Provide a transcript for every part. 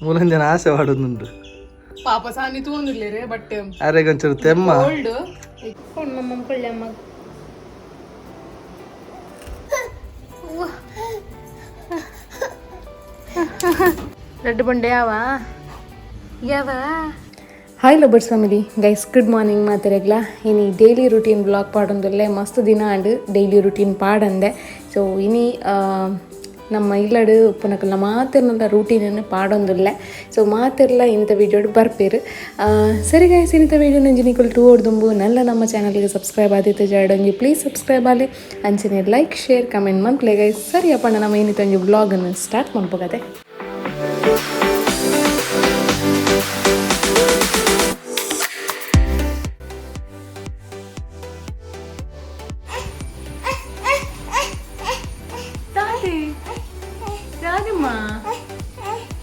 ಮೂಲಂಜನ ಆಸೆ ಮಾಡುന്നുണ്ട് ಪಾಪ ಸಾನಿ ತೂಂದಿರ್ಲೇರೆ ಬಟ್ ಅರೆ ಕೊಂಚೂರು ತೆಮ್ಮ ಓಲ್ಡ್ ಕೊಂಡು ಮಮ್ಮ ಕೊಳ್ಳಮ್ಮ ರೆಡ್ ಬಂಡೆ ಯಾವ hi lovers family guys good morning ಮಾತಿರಗ್ಲ ಇನಿ ಡೈಲಿ ರುಟೀನ್ ಬ್ಲಾಗ್ ಪಾಡೊಂದುಲ್ಲೆ ಮಸ್ತ್ ದಿನ ಆಂಡ್ ಡೈಲಿ ರುಟೀನ್ ಪಾಡಂದೆ ಸೊ ಇನಿ ನಮ್ಮ ಇಲ್ಲಡು ಪುನಕಲ್ಲ ಮಾತಿರ್ನಲ್ಲ ರೂಟೀನನ್ನು ಪಾಡೊಂದುಲ್ಲೆ ಸೊ ಮಾತಿರ್ಲ ಇಂಥ ವೀಡಿಯೋಡು ಬರ್ಪೇರು ಸರಿ ಗೈಸ್ ಇಂಥ ವೀಡಿಯೋ ನಂಜಿನಿಕಲ್ ಟೂ ಓಡ್ದುಂಬು ನಲ್ಲ ನಮ್ಮ ಚಾನಲ್ಗೆ ಸಬ್ಸ್ಕ್ರೈಬ್ ಆದಿತ್ತು ಜಾಡೊಂಜಿ ಪ್ಲೀಸ್ ಸಬ್ಸ್ಕ್ರೈಬ್ ಆಲಿ ಅಂಚನೆ ಲೈಕ್ ಶೇರ್ ಕಮೆಂಟ್ ಮನ್ಪ್ಲೆ ಗೈಸ್ ಸರಿ ಅಪ್ಪ ನಮ್ಮ ಇನ್ನಿತ ಒಂಜಿ ಬ್ಲಾಗನ್ನು ಸ್ಟಾರ್ಟ್ ಮಾಡ್ಬೋಗದೆ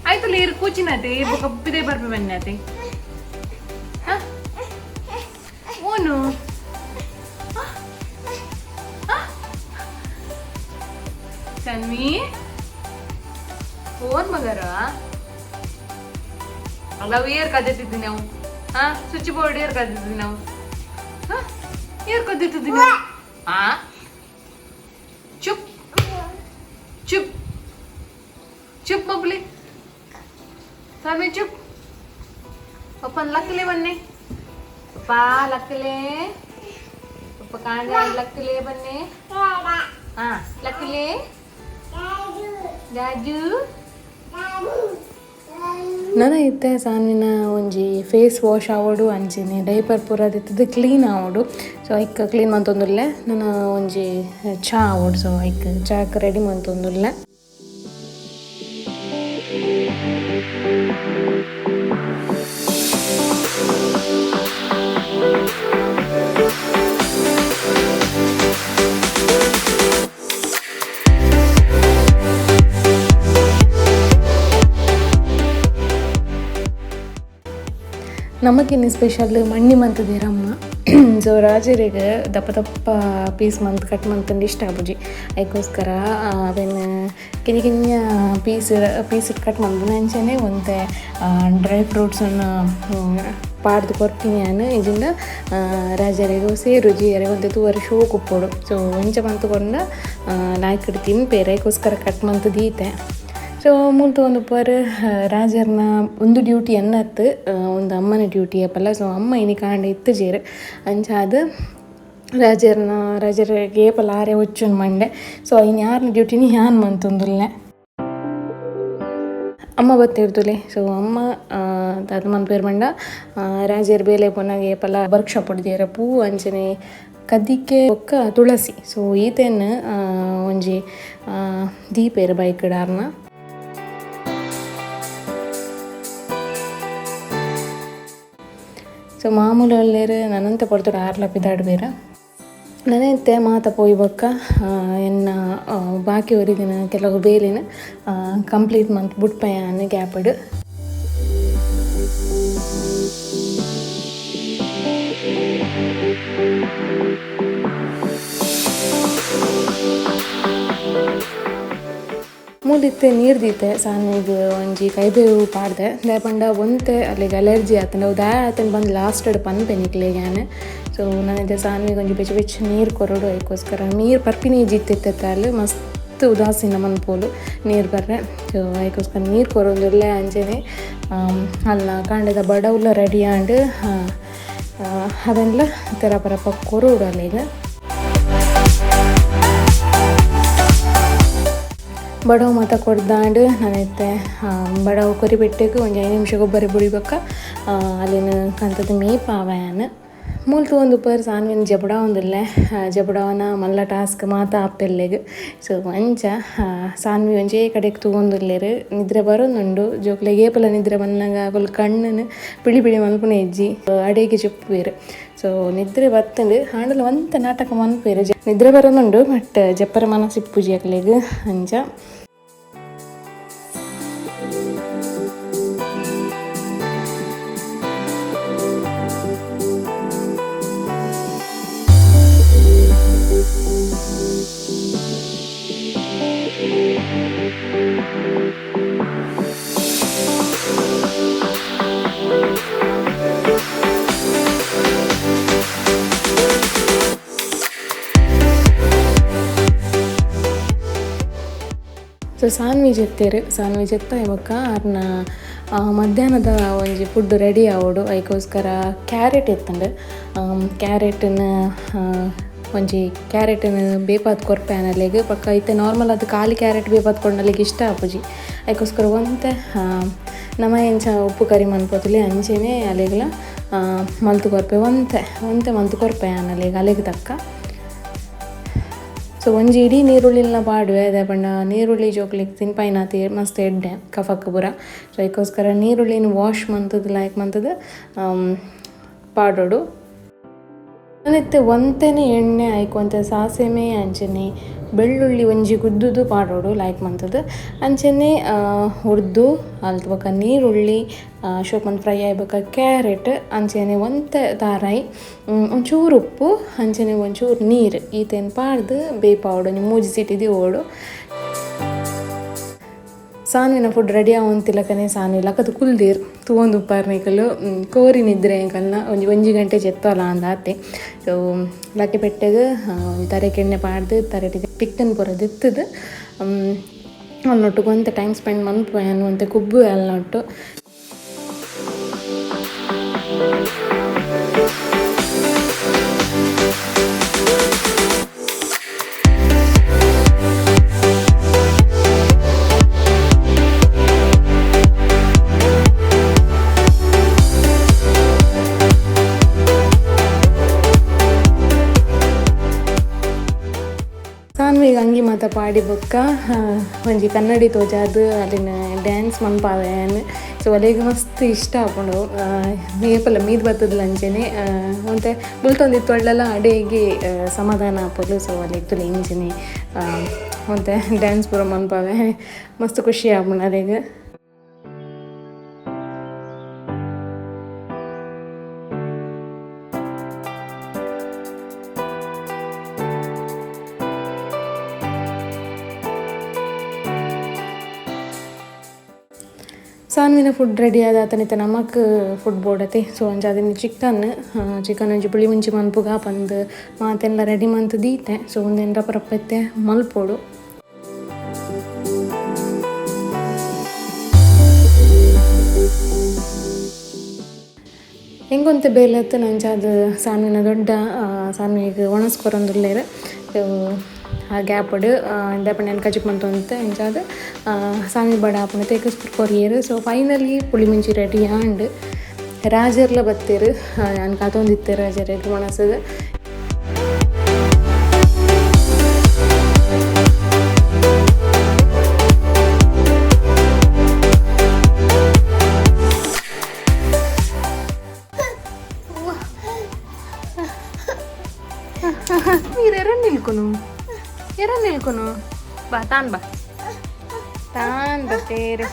ಆಯ್ತು ನೀರು ಕೂಚಿನತೆ ಕಪ್ಪಿದೆ ಬರ್ಬೆ ಬನ್ನತೆ ಓನು ಸನ್ವಿ ಓನ್ ಮಗರ ಅಲ್ಲ ಏರ್ ಕದ್ದಿದ್ವಿ ನಾವು ಸ್ವಿಚ್ ಬೋರ್ಡ್ ಏರ್ ಕದ್ದಿದ್ವಿ ನಾವು ಏರ್ ಕದ್ದಿದ್ವಿ ನಾವು ಚುಪ್ ಚುಪ್ चुप बबली सामने चुप अपन लकले बनने पापा लकले पापा कहाँ जाए लकले बनने हाँ लकले जाजू ನನಗೆ ಸಾನಿನ ಒಂಜಿ ಫೇಸ್ ವಾಶ್ ಆವಡು ಅಂಚಿನಿ ಡೈಪರ್ ಪೂರ ದಿತ್ತದು ಕ್ಲೀನ್ ಆವಡು ಸೊ ಐಕ್ ಕ್ಲೀನ್ ಮಂತೊಂದುಲ್ಲೆ ನನ್ನ ಒಂಜಿ ಚಾ ಆವಡು ಸೊ ಐಕ್ ಚಾಕ್ ರೆಡಿ ಮಂತೊಂದುಲ್ಲೆ ನಮಗಿನ್ನು ಸ್ಪೆಷಲ್ ಮಣ್ಣಿ ಮಂತದಿರಮ್ಮ ಸೊ ರಾಜರಿಗೆ ದಪ್ಪ ದಪ್ಪ ಪೀಸ್ ಮಂತ್ ಕಟ್ ಮಂತಂದು ಇಷ್ಟ ಆಬುಜಿ ಅದಕ್ಕೋಸ್ಕರ ಅವೇನು ಕಿಂಜ ಕಿಂಜ ಪೀಸ್ ಕಟ್ ಮಂದು ಅಂಚನೆ ಒಂತೆ ಡ್ರೈ ಫ್ರೂಟ್ಸನ್ನು ಪಾಡ್ದು ಕೊರ್ತೀನಿ ನಾನು ಇದರಿಂದ ರಾಜರಿಗೆ ಸೇರು ಜೀರಿಗೆ ಒಂತೆ ತೂವರೆ ಶೋ ಕುಪ್ಪೋಡು ಸೊ ಒಂಚ ಮಂತ್ಕೊಂಡು ನಾಯ್ಕಡು ತಿನ್ಪೇರೆ ಅದಕ್ಕೋಸ್ಕರ ಕಟ್ ಮಂತ್ ದೀತೆ ಸೊ ಮುಲ್ತು ಒಂದು ಪರ್ ರಾಜರ್ನ ಒಂದು ಡ್ಯೂಟಿ ಅನ್ನತ್ತು ಒಂದು ಅಮ್ಮನ ಡ್ಯೂಟಿ ಅಪ್ಪಲ್ಲ ಸೊ ಅಮ್ಮ ಇನಿ ಕಾಂಡ ಇತ್ತು ಜೇರು ಅಂಚಾದ ರಾಜರಿಗೆ ಏಪಲ್ಲ ಆರೆ ಹೊಚ್ಚೊಂದು ಮಂಡೆ ಸೊ ಇನ್ನು ಯಾರನ್ನ ಡ್ಯೂಟಿನಿ ಯಾನ್ ಮಂತೊಂದುಲ್ಲೆ ಅಮ್ಮ ಬತ್ತಿರ್ದುಲೆ ಸೊ ಅಮ್ಮ ಅದು ಮನ್ ಪೇರು ಮಂಡ ರಾಜರ ಬೇಲೆ ಪೊನ್ನಾಗ ಏಪಲ್ಲ ವರ್ಕ್ಶಾಪ್ ಹೊಡೆದಿರ ಪೂ ಅಂಚನೆ ಕದ್ದಿಕ್ಕೆ ಒಕ್ಕ ತುಳಸಿ ಸೊ ಈತೇನು ಒಂಜಿ ದೀಪೇರು ಬೈಕಡಾರ್ನ ಸೊ ಮಾಮೂಲು ಒಳ್ಳೆಯರು ನನ್ನಂತೆ ಪಡ್ತೋಡು ಆರ್ಲಪ್ಪಿದಾಡು ಬೇರೆ ನನಂತೆ ಮಾತ ಪೋಯಿ ಬೊಕ್ಕ ಎನ್ನ ಬಾಕಿ ಹೊರಿದಿನ ಕೆಲವು ಬೇಲಿನ ಕಂಪ್ಲೀಟ್ ಮಂತ್ ಬುಟ್ಪಯ್ಯನ ಗ್ಯಾಪಡು ಮೂಲಿತ್ತೆ ನೀರು ದೀತೆ ಸಾನಿಗೆ ಒಂಜಿ ಕೈಬೇವು ಪಾಡ್ದೆ ದಾಯಪಂಡ ಒಂತೆ ಅಲ್ಲಿಗೆ ಅಲರ್ಜಿ ಆತಂಡ ಉದಾ ಆತನ ಬಂದು ಲಾಸ್ಟಡ್ ಪನ್ಪೆ ನಿಕ್ಲೆಗ್ಯಾನೆ ಸೊ ನನಗೆ ಸಾನಿಗೆ ಒಂಜಿ ಬೆಚ್ಚ ಬೆಚ್ಚ ನೀರು ಕೊರಡು ಅದಕ್ಕೋಸ್ಕರ ನೀರು ಪರ್ಪಿನಿ ಜಿತ್ತಿತ್ತೆ ಅಲ್ಲಿ ಮಸ್ತ್ ಉದಾಸೀನ ಮನ್ಪೋಲು ನೀರು ಬರ್ರೆ ಸೊ ಅದಕ್ಕೋಸ್ಕರ ನೀರು ಕೊರೊಂದುಲ್ಲೆ ಅಂಚನೆ ಅಲ್ಲ ಕಾಂಡದ ಬಡವುಲ್ಲ ರೆಡಿ ಆಂಡ್ ಅದೆಲ್ಲ ತೆರ ಪರಪ್ಪ ಕೊರಡು ಅಲ್ಲಿಗೆ ಬಡವು ಮಾತ ಕೊಡ್ದಾಂಡು ನಾನೈತೆ ಬಡವು ಕೊರಿಬಿಟ್ಟಿಗೆ ಒಂದು 5 ನಿಮಿಷ ಗೊಬ್ಬರ ಬುಡಿಬೇಕ ಅಲ್ಲಿನ ಕಂತದ ಮೇಪ್ ಆವಯಾನ ಮೂಲ್ತು ಒಂದು ಪರ್ ಸಾನ್ವಿನ ಜಬಡ ಒಂದಿಲ್ಲೆ ಜಬಡವನ ಮಲ್ಲ ಟಾಸ್ಕ್ ಮಾತ ಆಪೆಲ್ಲೆಗೆ ಸೊ ಅಂಚ ಸಾನ್ವಿ ಒಂಜೇ ಕಡೆಗೆ ತಗೊಂದಿಲ್ಲೇರು ನಿದ್ರೆ ಬರೋದುಂಡು ಜೋಕ್ಲೆಗೆ ಏಪಲ ನಿದ್ರೆ ಬಂದಾಗ ಫುಲ್ ಕಣ್ಣನ್ನು ಬಿಳಿ ಬಿಳಿ ಮಲ್ಪುನ ಹೆಜ್ಜಿ ಅಡೆಗೆ ಚುಪ್ಪುವೇರು ಸೊ ನಿದ್ರೆ ಬತ್ತಂಡು ಹಾಂಡಲು ಒಂತ ನಾಟಕ ಮನ್ಪೇರು ನಿದ್ರೆ ಬರೋದುಂಡು ಬಟ್ ಜಪ್ಪರ ಮನಸ್ಸಿಪ್ಪುಜಿ ಅಕ್ಲೆಗೆ ಅಂಚ ಸೊ ಸಾನ್ವಿ ಜೆತ್ತ ಇವಾಗ ಅವ್ರನ್ನ ಮಧ್ಯಾಹ್ನದ ಒಂಜಿ ಫುಡ್ ರೆಡಿ ಆವೋಡು ಅದಕ್ಕೋಸ್ಕರ ಕ್ಯಾರೆಟ್ ಎತ್ತಂಡು ಕ್ಯಾರೆಟನ್ನ ಒಂಜಿ ಕ್ಯಾರೆಟನ್ನು ಬೇಪಾತ್ ಕೊರ್ಪೆನಲ್ಲಿಗೆ ಪಕ್ಕ ಐತೆ ನಾರ್ಮಲ್ ಅದು ಖಾಲಿ ಕ್ಯಾರೆಟ್ ಬೇಪಾತ್ ಕೊಂಡಲ್ಲಿಗೆ ಇಷ್ಟ ಆಪುಜಿ ಅದಕ್ಕೋಸ್ಕರ ಒಂತೆ ನಮ್ಮ ಎಂಚ ಉಪ್ಪು ಕರಿ ಮನ್ಪೋತಲಿ ಅಂಚೆನೇ ಅಲ್ಲಿಗೆಲ್ಲ ಮಲ್ತು ಕೊರ್ಪೆ ಒಂತೆ ಮಲ್ತು ಕೊರ್ಪೆ ಅನ್ನಲ್ಲಿಗೆ ಅಲ್ಲಿಗೆ ತಕ್ಕ ಸೊ ಒಂಜಿ ಇಡೀ ನೀರುಳ್ಳಿನ ಪಾಡುವೆ ಅದೇ ಪಂಡ ನೀರುಳ್ಳಿ ಜೋಕ್ಲಿಕ್ಕೆ ತಿನ್ಪೈನಾತಿ ಮಸ್ತ್ ಎಡ್ಡೆ ಕಫಕ್ಕೆ ಪೂರ ಸೊ ಅದಕ್ಕೋಸ್ಕರ ನೀರುಳ್ಳಿನ ವಾಶ್ ಮಂತದ್ದು ಲೈಕ್ ಮಂತದ್ದು ಪಾಡೋಡು ಮತ್ತೆ ಒಂತೆನೇ ಎಣ್ಣೆ ಆಯ್ಕೊಂತ ಸಾಸೆಮೆ ಅಂಚನೆ ಬೆಳ್ಳುಳ್ಳಿ ಒಂಜಿ ಗುದ್ದುದು ಪಾಡೋಡು ಲೈಕ್ ಮಂತದ್ದು ಅಂಚನೆ ಹುರಿದು ಅಲ್ತ್ಬಕ್ಕ ನೀರುಳ್ಳಿ ಶೋಪನ್ ಫ್ರೈ ಆಯ್ಬೇಕ ಕ್ಯಾರೆಟ್ ಅಂಚನೆ ಒಂತೆ ತಾರಾಯಿ ಒಂಚೂರು ಉಪ್ಪು ಅಂಚನೆ ಒಂಚೂರು ನೀರು ಈತೇನು ಪಾಡ್ದು ಬೇಯ್ಪಾವಡು ನೀವು ಮೂಜಿ ಸಿಟಿದು ಓಡು ಸಾನ್ವಿನ ಫುಡ್ ರೆಡಿ ಆವಂತಿಲ್ಲಕನೆ ಸಾನ್ವಿ ಲಕ್ಕದು ಕುಲ್ದೀರ್ ತೂವೊಂದು ಉಪ್ಪಾರ್ನಿಕಲು ಕೋರಿ ನಿದ್ರೆ ಎಂಕಲ್ನ ಒಂಜಿ ಗಂಟೆ ಚೆತ್ತೋಲ್ಲ ಅಂದಾತೆ ಸೊ ಲಕ್ಕೆ ಪೆಟ್ಟೆಗೆ ತರೆಕೆ ಎಣ್ಣೆ ಪಾಡ್ದು ತರೆಟಿಗೆ ಪಿಕ್ಕನ್ ಪೂರ ದಿತ್ತದು ಅಲ್ಲೊಟ್ಟು ಒಂತೆ ಟೈಮ್ ಸ್ಪೆಂಡ್ ಮನ್ಪು ಅನ್ನುವಂತೆ ಕುಬ್ಬು ಅಲ್ಲೊಟ್ಟು ಸಾನ್ವಿಗೆ ಅಂಗಿ ಮಾತ ಪಾಡಿ ಬೊಕ್ಕ ಒಂಜಿ ಕನ್ನಡಿ ತೋಜಾದು ಅಲ್ಲಿನ ಡ್ಯಾನ್ಸ್ ಮನ್ಪಾವೇನು ಸೊ ಅಲ್ಲಿಗೆ ಮಸ್ತ್ ಇಷ್ಟ ಆಪುಂಡು ಏಪಲ್ಲ ಮೀದು ಬರ್ತದ ಅಂಚೆನೆ ಮತ್ತೆ ಬುಲ್ತೊಂದಿತ್ತು ಒಳ್ಳೆಲ್ಲ ಅಡೆಗೆ ಸಮಾಧಾನ ಆಪೋದು ಸೊ ಅಲ್ಲಿಗೆ ತುಲೆ ಇಂಚಿನಿ ಮತ್ತೆ ಡ್ಯಾನ್ಸ್ ಪೂರ ಮನ್ಪಾವೆ ಮಸ್ತ್ ಖುಷಿ ಆಪುಂಡು ಅಲ್ಲಿಗೆ ಸಾನ್ವಿನ ಫುಡ್ ರೆಡಿ ಆದ ಆತನಿತ ನಮಕ್ ಫುಡ್ ಬೋಡತೆ ಸೊ ಅಂಚ ಅದನ್ನು ಚಿಕನ್ ಒಂಜಿ ಪುಳಿ ಮುಂಚಿ ಮನ್ಪುಗ ಪಂದು ಮಾತೆಲ್ಲ ರೆಡಿ ಮಂತು ದೀತೆ ಸೊ ಒಂದೇನು ರಪ್ಪತ್ತೆ ಮಲ್ಪೋಡು ಹೆಂಗೊಂತೆ ಬೇಲತ್ತು ನಂಚಾದ ಸಾನ್ವಿನ ದೊಡ್ಡ ಸಾನ್ವಿಗೆ ಒಣಸ್ಕೊರಂದುಲ್ಲೇರು ಆ ಗ್ಯಾಪಡು ಇಂದಪಣ್ಣ ಕಚಿಕ್ ಮಂತಂತೆ ಎಂಚಾದ ಸಾನ್ವಿ ಬಡ ಆಪುನ ತೇಕಸ್ಪುರ್ ಕೊರಿಯರು ಸೊ ಫೈನಲಿ ಪುಳಿ ಮುಂಚಿ ರೆಡಿ ಆಂಡ್ ರಾಜರ್ಲ ಬತ್ತೇರು ನಾನು ಕಾತೊಂದಿತ್ತೆ ರಾಜರಿಗೆ ಒಣಸದು మీరు ఎర్ర నిల్కొను బా తాన్ బత్తేరు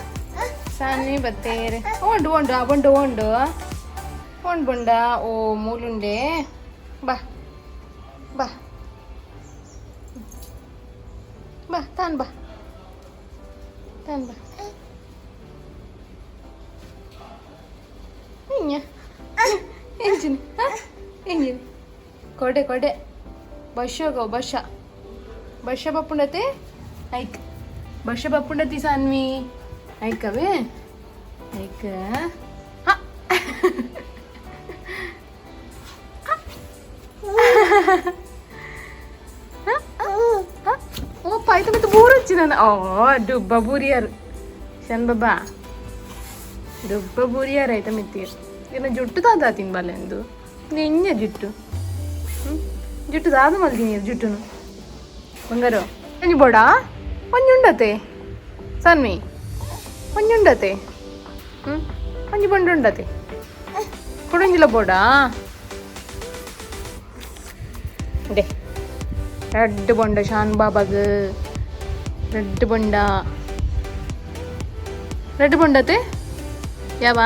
సాన్ని బత్తేరు వండు బొండ ఓ మూలుండే బా బా బా తాన్ బా ఎంజిని కొడే ಬಶ ಬಪ್ಪುಂಡತೆ ಐಕ್ ಬಶ ಬಪ್ಪುಂಡತಿ ಸಾನ್ವಿ ಐಕವೇ ಐಕ ಓಪ್ಪ ಆಯ್ತು ಮತ್ತೆ ಬೂರು ಹಚ್ಚಿ ನಾನು ಡುಬ್ಬ ಬೂರಿಯಾರು ಶನ್ ಬಾಬಾ ಡುಬ್ಬ ಬೂರಿಯಾರು ಆಯ್ತಾ ಮಿತ್ತೀರ್ ಇನ್ನು ಜುಟ್ಟು ತಾತ ತಿನ್ಬಲ್ಲೆಂದು ನೆನ್ನೆ ಜುಟ್ಟು ದಾದ ಮಲ್ತೀನಿ ಜುಟ್ಟುನು ಬಂಗಾರು ಒಂಜಿ ಬೋಡ ಒಂಜುಂಡತೆ ಸಾನ್ವಿ ಒಂಜುಂಡತೆ ಒಂಜಿ ಬಂಡು ಉಂಡತೆ ಕೊಡೊಂಜಿಲ್ಲ ಬೋಡ ಡೆ ರೆಡ್ ಬೊಂಡ ಶಾನ್ ಬಾಬಾಗ್ ರೆಡ್ ಬೊಂಡತೆ ಯಾವ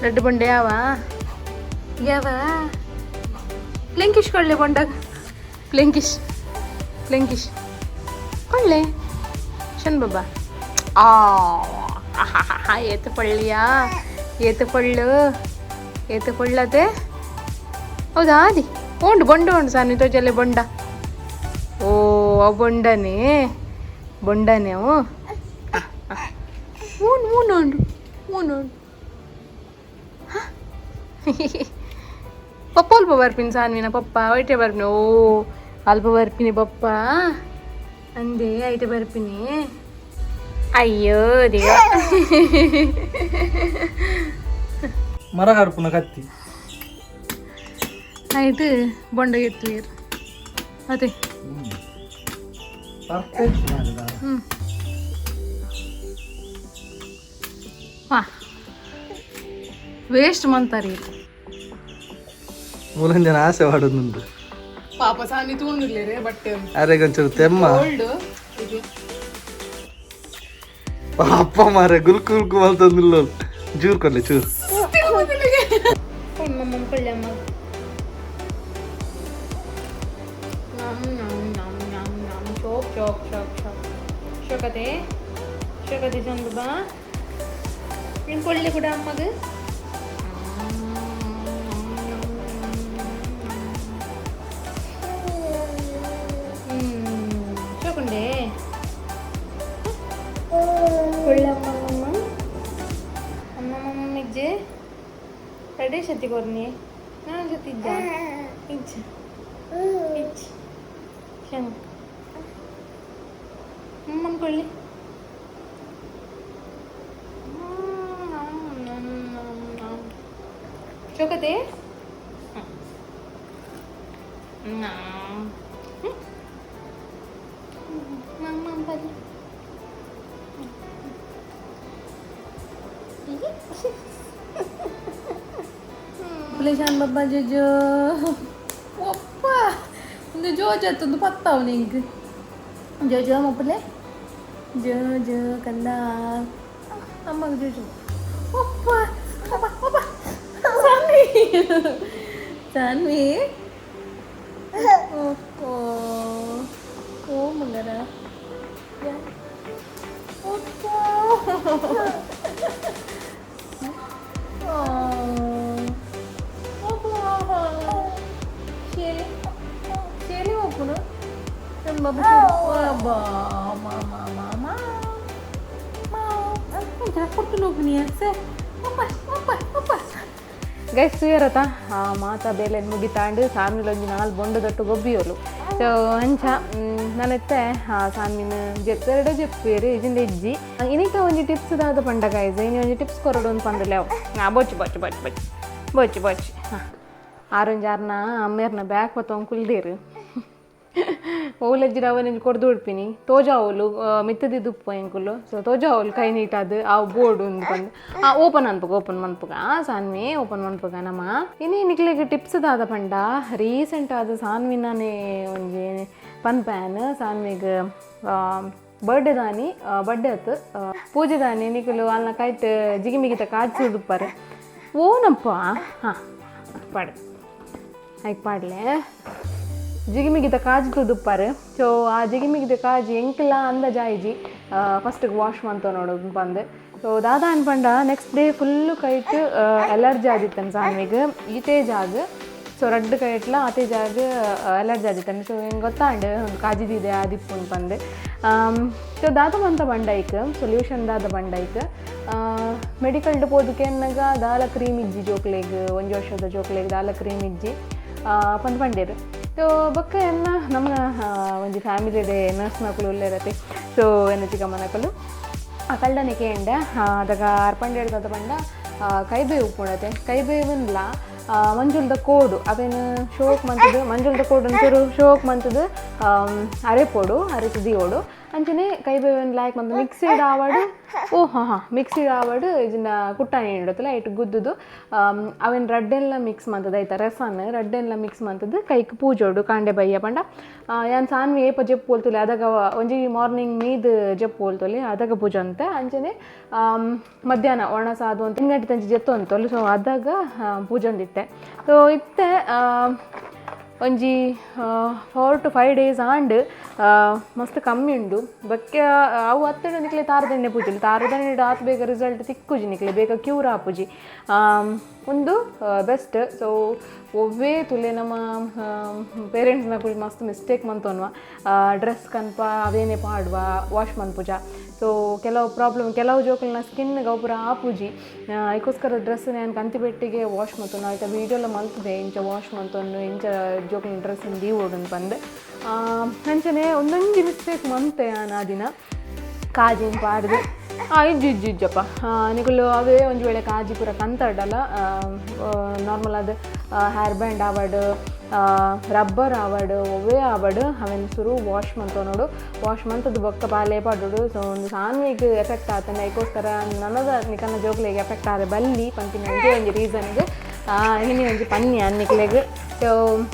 ರೆಡ್ ಬೊಂಡ ಯಾವ ಪ್ಲೆಂಕಿಶ್ ಕೊಳ್ಳೆ ಬೊಂಡಾಗ ಪ್ಲೆಂಕಿಶ್ ಕೊಳ್ಳೆ ಶನ್ ಬಾಬಾ ಏತು ಪೊಳ್ಳತೆ ಹೌದಾ ಅದಿ ಬೊಂಡ ಸಾನಿ ತೋಜಲ್ಲೆ ಬೊಂಡ ಓ ಆ ಬೊಂಡನೇ ಬೊಂಡನೆವು ಮೂನೋಂಡು ಮೂನೋಂಡು ಪಪ್ಪ ಅಲ್ಪ ಬರ್ಪಿನಿ ಸಾನ್ವಿನ ಪಪ್ಪ ಐಟೆ ಬರ್ಪಿನಿ ಓ ಅಲ್ಪ ಬರ್ಪಿನಿ ಪಪ್ಪ ಅಂದೆ ಐಟೆ ಬರ್ಪಿನಿ ಅಯ್ಯೋ ದೇವ ಮರ ಹರ್ಪುನ ಕತ್ತಿ ಆಯ್ತು ಬೊಂಡ ಎತ್ತುವೇರು ಅದೇ ಹಾ ವೇಸ್ಟ್ ಮಂತಾರಿ ಮೂಲಂಜನ ಆಸೆ ಮಾಡುന്നുണ്ട് ಪಾಪ ಸಾನಿ ತೂಂದಿರ್ಲೇರೆ ಬಟ್ಟೆ ಅರೆಗೊಂಚೂರು ತೆಮ್ಮ ಗೋಲ್ಡ್ ಇದು ಪಾಪ ಮಾರೆ ಗುಲ್ಕು ಗುಲ್ಕು ಮಲ್ತಂದಿಲ್ಲ ಚೂರು ಕೊಡ್ಲೆ ಚೂರು ನಮ್ಮ ಪಳ್ಳೆಮ್ಮ ಶೋಕ್ ಶೋಕ್ ಶೋಕ್ ಶೋಕ್ ಶೋಕತೆ ಶೋಕತೆ ಚಂದ ಬಾ ನೀನು ಕೊಳ್ಳಿ ಕೂಡ ಅಮ್ಮದು ಶೋಕುಂಡೆ ಕೊಳ್ಳಿ ಅಮ್ಮಮ್ಮ ಅಮ್ಮಮ್ಮಜ್ಜೆ ರೆಡಿ ಶತಿ ಕೊರ್ನಿ ನಾನು ಜೊತೆ ಇದ್ದ ಇಜ್ಜ ಇಜ್ಜ ಶಂಗ ಅಮ್ಮಮ್ಮ ಕೊಳ್ಳಿ ಶೋಕತೆ Tulisan Baba Jojo. Apa? Ini Jojo tuh patau nih. Jojo mau pilih? Jojo kandang. Ambang Jojo. Apa? Apa? Sanwi. Sanwi. Oh, mengara. Ya. Apa? Shelly mau punya? Dan Baba Shelly. Wah, mama. Jangan portu lo punya. Apa? Guys, tuyarata ಮಾತಾ ಬೇಲೆ ಮುಗಿತಾಂಡು ಸಾನ್ವಿಲ್ ಒಂಜಿ ನಾಲ್ ಬೊಂಡದೊಟ್ಟು ಗೊಬ್ಬಿಯೋಲು so ಅಂಚ ನಾನೆತ್ತೆ ಸಾನ್ವಿನ ಜೆತ್ತೆರಡೆ ಜೆಪ್ಪೇರಿ ಇಜಿಂದ ಇಜ್ಜಿ ಇನಿಕ ಒಂಜಿ tips ದಾದ ಪಂಡ guys ಇನಿ ಒಂಜಿ ಟಿಪ್ಸ್ ಕೊರಡು ಒಂದು ಪಂಡಲೆ ಅವು ಬೊಚ್ಚಿ ಆರೊಂಜಾರ್ನ ಅಮ್ಮೇರ್ನ ಬ್ಯಾಗ್ ಪತ್ತೊಂದು ಕುಲ್ದೇರು ಓಲೆಜ್ಜಿರ ಅವನಿಗೆ ಕೊಡ್ದು ಉಡ್ಪಿನಿ ತೋಜಾ ಓಲು ಮಿತ್ತದಿದ್ದು ಉಪ್ಪು ಎಂಕುಲು ಸೊ ತೋಜಾ ಓಲು ಕೈ ನೀಟಾದು ಆ ಬೋರ್ಡ್ ಒಂದು ಬಂದು ಓಪನ್ ಮನ್ಪುಗ ಸಾನ್ವಿ ಓಪನ್ ಮನ್ಪುಗ ನಮ್ಮ ಇನ್ನು ನಿಕ್ಲಿಗೆ ಟಿಪ್ಸ್ ದಾದ ಪಂಡ ರೀಸೆಂಟ್ ಆದ ಸಾನ್ವಿನೇ ಒಂಜಿ ಪನ್ಪ್ಯಾನ್ ಸಾನ್ವಿಗೆ ಬರ್ಡೇ ಆತು ಪೂಜೆ ದಾನಿ ನಿಕ್ಲು ಅಲ್ಲ ಕೈಟ್ ಜಿಗಿಮಿಗಿತ ಕಾಚಿದುಪ್ಪರು ಓನಪ್ಪ ಹಾಂ ಪಾಡು ಆಯ್ತು ಪಾಡ್ಲೆ ಜಿಗಿಮಿಗಿದ ಕಾಜು ದುಪ್ಪಾರು ಸೊ ಆ ಜಿಗಿಮಿಗಿದ ಕಾಜು ಎಂಕ್ಲ ಅಂದ ಜಾಯಿಜಿ ಫಸ್ಟಿಗೆ ವಾಶ್ ಮಾಡ್ತೇವೆ ನೋಡೋದು ಬಂದು ಸೊ ದಾದ ಅನ್ಪಂಡ ನೆಕ್ಸ್ಟ್ ಡೇ ಫುಲ್ಲು ಕೈಟ್ ಎಲರ್ಜಿ ಆದಿತ್ತನು ಸಾನ್ವಿಗೆ ಈಟೇ ಜಾಗ ಸೊ ರಡ್ಡು ಕೈಟ್ಲ ಆತೇ ಜಾಗ ಎಲರ್ಜಿ ಆದಿತ್ತನು ಸೊ ಹೆಂಗೆ ಗೊತ್ತಾಂಡು ಒಂದು ಕಾಜಿದಿದೆ ಆದಿಪ್ಪು ಅನ್ಪಂದು ಸೊ ದಾದ ಬಂತ ಬಂಡೈಕ್ ಸೊಲ್ಯೂಷನ್ ದಾದ ಬಂಡೈಕ್ ಮೆಡಿಕಲ್ ಡಿಪೋದಕ್ಕೆ ಅನ್ನಗ ದಾಲ ಕ್ರೀಮ್ ಇಜ್ಜಿ ಜೋಕ್ಲೆಗ್ ಒಂದು ವರ್ಷದ ಜೋಕ್ಲೆಗ್ ದಾಲ ಕ್ರೀಮ್ ಇಜ್ಜಿ ಪಂಡ್ಪಂಡೇರು ಸೊ ಬೊಕ್ಕ ಎನ್ನ ನಮ್ಮ ಒಂಜಿ ಫ್ಯಾಮಿಲಿ ಡೇ ನರ್ಸ್ ಮಕ್ಕಳು ಇರತ್ತೆ ಸೊ ಎನ್ನ ಚಿಕ್ಕಮ್ಮ ಮನಕಲು ಆ ಕಲ್ಡನಿಕೆ ಎಂಡ ಅದಾಗ ಅರ್ಪಂಡೇಡ್ದ ಪಂಡ ಕೈಬೇವು ಉಪ್ಪುಣತೆ ಕೈಬೇವನ್ಲ ಮಂಜುಳದ ಕೋಡು ಅವೇನು ಶೋಕ್ ಮಂತದ್ದು ಮಂಜುಳದ ಕೋಡು ಒಂಚೂರು ಶೋಕ್ ಮಂತದ್ದು ಅರೆಪೋಡು ಅರೆಸಿದಿಯೋಡು ಅಂಚನೆ ಕೈಬೇವನ್ ಲಾಯ್ಕ್ ಮಂದು ಮಿಕ್ಸಿಡ್ ಆವಾಡು ಮಿಕ್ಸಿಡ್ ಆವಾಡು ಇದನ್ನ ಕುಟ್ಟಾಣಿ ಇಡತ್ತಲ್ಲ ಇಟ್ಟು ಗುದ್ದುದು ಅವೇನು ರಡ್ಡೆಲ್ಲ ಮಿಕ್ಸ್ ಮಂತದ್ದು ಆಯ್ತಾ ರಸನ್ ರಡ್ಡೆಲ್ಲ ಮಿಕ್ಸ್ ಮಂತದ್ದು ಕೈಕ್ ಪೂಜೋಡು ಕಾಂಡೆ ಬಯ್ಯ ಪಂಡ ಯಾನ್ ಸಾನ್ವಿ ಏಪ ಜಪ್ಪು ಹೋಲ್ತುಲೆ ಅದಾಗ ಒಂಜಿ ಮಾರ್ನಿಂಗ್ ಮೀದು ಜಪ್ಪು ಹೋಲ್ತೊಲಿ ಅದಾಗ ಪೂಜೆ ಅಂತ ಅಂಚನೆ ಮಧ್ಯಾಹ್ನ ಒಣ ಸಾದು ಅಂತ 2 ಗಂಟೆ ತಂಚಿ ಜತ್ತು ಅಂತೊಲಿ ಸೊ ಅದಾಗ ಪೂಜೆ ಒಂದಿತ್ತೆ ಸೊ ಇತ್ತೆ ಒಂಜಿ 4 to 5 days ಆಂಡ್ ಮಸ್ತ್ ಕಮ್ಮಿ ಉಂಡು ಬಕ್ಕೆ ಅವು ಹತ್ತಿರ ನಿಕ್ಲೆ ತಾರದಂಡೆ ಪೂಜಲಿ ತಾರದಂಡೆ ಆತ ಬೇಗ ರಿಸಲ್ಟ್ ತಿಕ್ಕುಜಿ ನಿಕ್ಲೆ ಬೇಗ ಕ್ಯೂರ್ ಆಪುಜಿ ಒಂದು ಬೆಸ್ಟ್ ಸೊ ಒವ್ವೇ ತುಲೆ ನಮ್ಮ ಪೇರೆಂಟ್ಸ್ನ ಕೂಡ ಮಸ್ತ್ ಮಿಸ್ಟೇಕ್ ಮಂತೋನ್ವ ಡ್ರೆಸ್ ಕನ್ಪ ಅವೇನೇ ಪಾಡುವ ವಾಶ್ ಮನ್ಪುಜ ಸೊ ಕೆಲವು ಪ್ರಾಬ್ಲಮ್ ಕೆಲವು ಜೋಕಲ್ನ ಸ್ಕಿನ್ಗೆ ಒಬ್ಬರ ಆಪುಜಿ ಅದಕ್ಕೋಸ್ಕರ ಡ್ರೆಸ್ ನಾನು ಕಂತಿ ಬೆಟ್ಟಿಗೆ ವಾಶ್ ಮತ್ತೊಂದು ಆಯ್ತಾ ವೀಡಿಯೋಲ್ಲ ಮಲ್ತದೆ ಇಂಚ ವಾಶ್ ಮತ್ತೊಂದು ಇಂಚ ಜೋಕಲ್ನ ಡ್ರೆಸ್ಸಿನ ದೀವು ಓಡೋದು ಬಂದೆ ಅಂಚನೆ ಒಂದೊಂದು ಮಿಸ್ಟೇಕ್ ಮಂತೆ ಆ ದಿನ ಕಾಜಿನ ಪಾಡ್ದು ಇಜ್ಜಪ್ಪ ನಿಕಲು ಅವೇ ಒಂದು ವೇಳೆ ಕಾಜಿ ಪೂರ ಕಂತಡ್ಡಲ್ಲ ನಾರ್ಮಲ್ ಅದು ಹೇರ್ ಬ್ಯಾಂಡ್ ಆವಡ್ ರಬ್ಬರ್ ಆವಡ್ ಒವ್ವೇ ಆವಡ್ ಅವೇನು ಸುರು ವಾಶ್ ಮಂತ ನೋಡು ವಾಶ್ ಮಂತದ್ದು ಬೊಕ್ಕ ಪಾಲೆ ಪಾಡೋಡು ಸೊ ಒಂದು ಸಾನ್ವಿಗೆ ಎಫೆಕ್ಟ್ ಆತಂದೆ ಅದಕ್ಕೋಸ್ಕರ ನನ್ನದ ನಿಕನ್ನ ಜೋಕ್ಲಿಗೆ ಎಫೆಕ್ಟ್ ಆದ ಬಲ್ಲಿ ಪಂಪಿನ ಒಂದು ರೀಸನ್ಗೆ ಇನ್ನು ಒಂದು ಪನ್ನಿ ಅನ್ನಿಕ್ಲೆಗೆ ಸೊ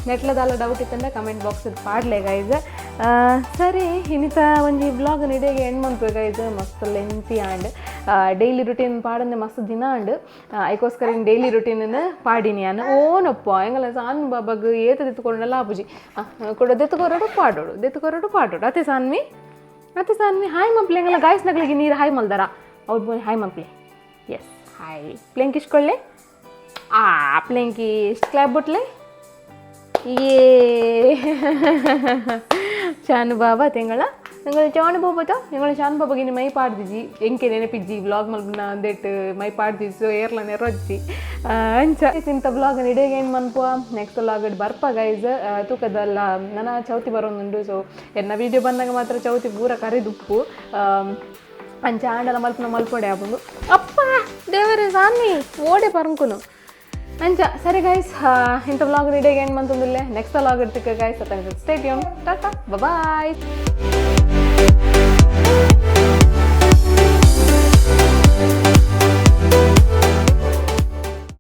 ನೆಟ್ಲದಲ್ಲ ಡೌಟ್ ಇತ್ತಂದ್ರೆ ಕಮೆಂಟ್ ಬಾಕ್ಸ್ ಪಾಡ್ಲೆ ಗೈಸ್ ಸರಿ ಇನ್ನಿತ ಒಂದು ವ್ಲಾಗ್ ನಿಡೆಗೆ ಎಂಡ್ ಮಾಡ್ಬೇಕು ಗೈಸ್ ಮಸ್ತ್ ಲೆಂತಿ ಆ್ಯಂಡ್ ಡೈಲಿ ರುಟೀನ್ ಪಾಡಂದೆ ಮಸ್ತ್ ದಿನ ಆಂಡ್ ಅದಕ್ಕೋಸ್ಕರ ಡೈಲಿ ರುಟೀನನ್ನು ಪಾಡಿನಿ ನಾನು ಓನಪ್ಪ ಹೆಂಗಲ್ಲ ಸಾನ್ ಬಾಬಾಗ ಏತ ದೆತ್ಕೊಂಡಲ್ಲ ಆಪುಜಿ ಕೂಡ ದೆತ್ಕೊರೋಡು ಪಾಡೋಡು ಅತ್ತೆ ಸಾನ್ವಿ ಹಾಯ್ ಮಪ್ಲೆ ಹೆಂಗಲ್ಲ ಗಾಯ್ಸ್ ನಗ್ಲಿಗೆ ನೀರು ಹಾಯ್ ಮಲ್ದಾರ ಅವ್ರು ಬೋಯ್ ಹಾಯ್ ಮಪ್ಲೆ ಎಸ್ ಹಾಯ್ ಪ್ಲೇಂಕ್ ಇಸ್ಕೊಳ್ಳೆ ಪ್ಲೇಂಕಿ ಇಷ್ಟು ಕ್ಲಾಪ್ ಬಿಟ್ಲೆ ಶಾನು ಬಾಬಾ ತೆಂಗಳ നിങ്ങൾ ചാണ് പോകത്തോ നിങ്ങൾ ചാൻ ಬಾಬಾಗೆ ಇನ್ನು ಮೈ ಪಾಡ್ದಿಜಿ ಎಂಕೆ ನೆನಪಿಜ್ಜಿ ವ್ಲಾಗ್ ಮಲ್ಪನ ಅಂದೇಟ್ ಮೈ ಪಾಡ್ದಿಜಿ ಸೊ ಏರ್ಲ ನೆರೊಜ್ಜಿ ಅಂಚ ಇಂಥ ವ್ಲಾಗ್ ಇಡೀಗೆ ಏನು ಮನ್ಪುವ ನೆಕ್ಸ್ಟ್ ವ್ಲಾಗ್ ಬರ್ಪ ಗೈಸ್ ತೂಕದಲ್ಲ ನನ್ನ ಚೌತಿ ಬರೋನುಂಡು ಸೊ ಎನ್ನ ವೀಡಿಯೋ ಬಂದಾಗ ಮಾತ್ರ ಚೌತಿ ಪೂರ ಕರಿದುಪ್ಪು ಅಂಚ ಆಂಡಲ ಮಲ್ಪೊಡೆ ಆಪುಂಡು ಅಪ್ಪ ದೇವರೇ ಸಾನ್ನಿ ಓಡೆ ಪರಂಕುನು ಅಂಚ ಸರಿ ಗೈಸ್ ಇಂಥ ವ್ಲಾಗ್ ಇಡೀಗೆ ಏನು ಮಂತಂದಿಲ್ಲ ನೆಕ್ಸ್ಟ್ ವ್ಲಾಗ್ ಇಡ್ತಿಕ್ಕ ಗೈಸ್ ಸ್ಟೇ ಟ್ಯೂನ್ ಟಾಟಾ ಬಾಯ್